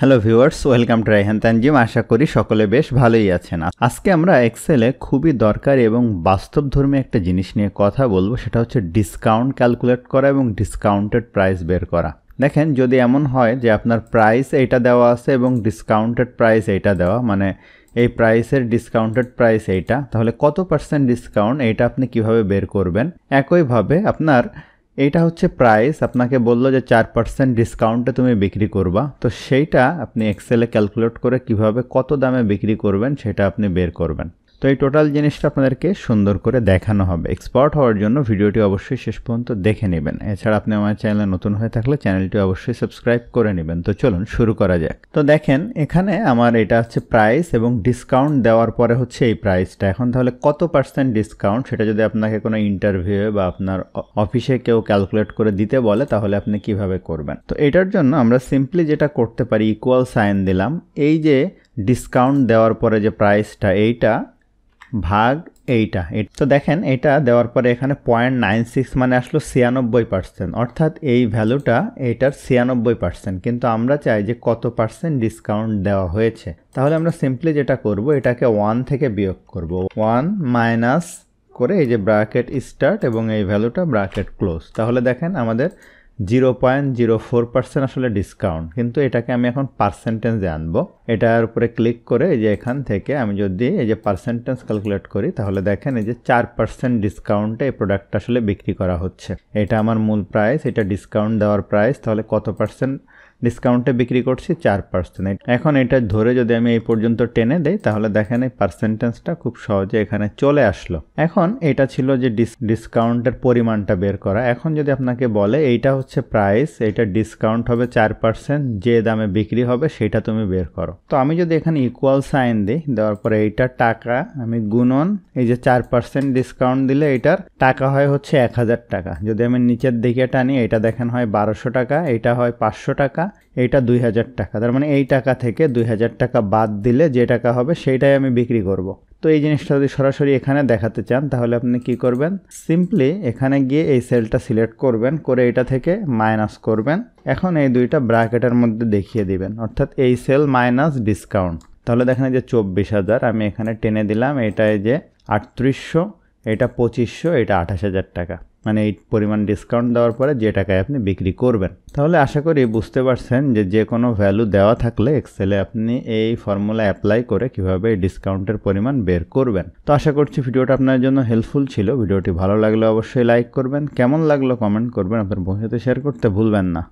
Hello viewers, welcome to Raihan Tanzim. আশা করি সকলে বেশ ভালোই আছেন। আজকে আমরা এক্সেলে খুবই দরকারি এবং বাস্তবধর্মী একটা জিনিস নিয়ে কথা বলবো, সেটা হচ্ছে ডিসকাউন্ট ক্যালকুলেট করা এবং ডিসকাউন্টেড প্রাইস বের করা। দেখেন, যদি এমন হয় যে আপনার প্রাইস এইটা দেওয়া আছে এবং ডিসকাউন্টেড প্রাইস এইটা দেওয়া, মানে এই প্রাইসের ডিসকাউন্টেড প্রাইস এইটা, তাহলে কত পার্সেন্ট ডিসকাউন্ট এইটা আপনি কিভাবে বের করবেন। একইভাবে আপনার এইটা হচ্ছে প্রাইস, আপনাকে বললো যে 4% ডিসকাউন্টে তুমি বিক্রি করবা, তো সেইটা আপনি এক্সেলে ক্যালকুলেট করে কিভাবে কত দামে বিক্রি করবেন সেটা আপনি বের করবেন। তো এই টোটাল জিনিসটা আপনাদেরকে সুন্দর করে দেখানো হবে। এক্সপার্ট হওয়ার জন্য ভিডিওটি অবশ্যই শেষ পর্যন্ত দেখে নেবেন। এছাড়া আপনি আমার চ্যানেলে নতুন হয়ে থাকলে চ্যানেলটি অবশ্যই সাবস্ক্রাইব করে নেবেন। তো চলুন শুরু করা যাক। তো দেখেন, এখানে আমার এটা হচ্ছে প্রাইস এবং ডিসকাউন্ট দেওয়ার পরে হচ্ছে এই প্রাইসটা। এখন তাহলে কত পার্সেন্ট ডিসকাউন্ট, সেটা যদি আপনাকে কোনো ইন্টারভিউ বা আপনার অফিসে কেউ ক্যালকুলেট করে দিতে বলে, তাহলে আপনি কিভাবে করবেন। তো এটার জন্য আমরা সিম্পলি যেটা করতে পারি, ইকুয়াল সাইন দিলাম, এই যে ডিসকাউন্ট দেওয়ার পরে যে প্রাইসটা এইটা ভাগ এইটা। তো দেখেন, এটা দেওয়ার পরে এখানে 0.96 মানে আসলো 96%, অর্থাৎ এই ভ্যালুটা এইটার 96%। কিন্তু আমরা চাই যে কত পার্সেন্ট ডিসকাউন্ট দেওয়া হয়েছে। তাহলে আমরা সিম্পলি যেটা করব, এটাকে 1 থেকে বিয়োগ করব। 1 মাইনাস করে এই যে ব্র্যাকেট স্টার্ট এবং এই ভ্যালুটা ব্র্যাকেট ক্লোজ। তাহলে দেখেন আমাদের 0.04% আসলে ডিসকাউন্ট, কিন্তু এটাকে আমি এখন পার্সেন্টেজে আনবো। এটার উপরে ক্লিক করে এই যে এখান থেকে আমি যদি এই যে পার্সেন্টেজ ক্যালকুলেট করি, তাহলে দেখেন এই যে 4% ডিসকাউন্টে এই প্রোডাক্টটা আসলে বিক্রি করা হচ্ছে। এটা আমার মূল প্রাইস, এটা ডিসকাউন্ট দেওয়ার প্রাইস। তাহলে কত পার্সেন্ট ডিসকাউন্টে বিক্রি করছি? 4%। এখন এটা ধরে যদি আমি এই পর্যন্ত টেনে দেই, তাহলে দেখেন এই পার্সেন্টেজটা খুব সহজে এখানে চলে আসলো। এখন এটা ছিল যে ডিসকাউন্টের পরিমাণটা বের করা। এখন যদি আপনাকে বলে এইটা হচ্ছে প্রাইস, এটা ডিসকাউন্ট হবে 4%, যে দামে বিক্রি হবে সেটা তুমি বের করো। তো আমি যদি এখানে ইকুয়াল সাইন দিই, দেওয়ার পরে এইটা টাকা, আমি গুণন এই যে 4% ডিসকাউন্ট দিলে এটার টাকা হয় হচ্ছে 1000 টাকা। যদি আমি নিচের দিকে টানি, এটা দেখেন হয় 1200 টাকা, এইটা হয় 500 টাকা, এইটা 2000 টাকা। তার মানে এই টাকা থেকে 2000 টাকা বাদ দিলে যে টাকা হবে সেইটাই আমি বিক্রি করব। তো এই জিনিসটা যদি সরাসরি এখানে দেখাতে চান, তাহলে আপনি কি করবেন, সিম্পলি এখানে গিয়ে এই সেলটা সিলেক্ট করবেন, করে এটা থেকে মাইনাস করবেন। এখন এই দুইটা ব্র্যাকেটের মধ্যে দেখিয়ে দিবেন, অর্থাৎ এই সেল মাইনাস ডিসকাউন্ট। তাহলে দেখেন এই যে 24,000 আমি এখানে টেনে দিলাম, এটা এই যে 3800, এটা 2500, এটা 28,000 টাকা। মানে এই পরিমাণ ডিসকাউন্ট দেওয়ার পরে যে টাকায় আপনি বিক্রি করবেন। তাহলে আশা করি বুঝতে পারছেন যে যে কোনো ভ্যালু দেওয়া থাকলে এক্সেলে আপনি এই ফর্মুলা অ্যাপ্লাই করে কিভাবে এই ডিসকাউন্টের পরিমাণ বের করবেন। তো আশা করছি ভিডিওটা আপনার জন্য হেল্পফুল ছিল। ভিডিওটি ভালো লাগলে অবশ্যই লাইক করবেন, কেমন লাগলো কমেন্ট করবেন, আপনার বন্ধুদের সাথে শেয়ার করতে ভুলবেন না।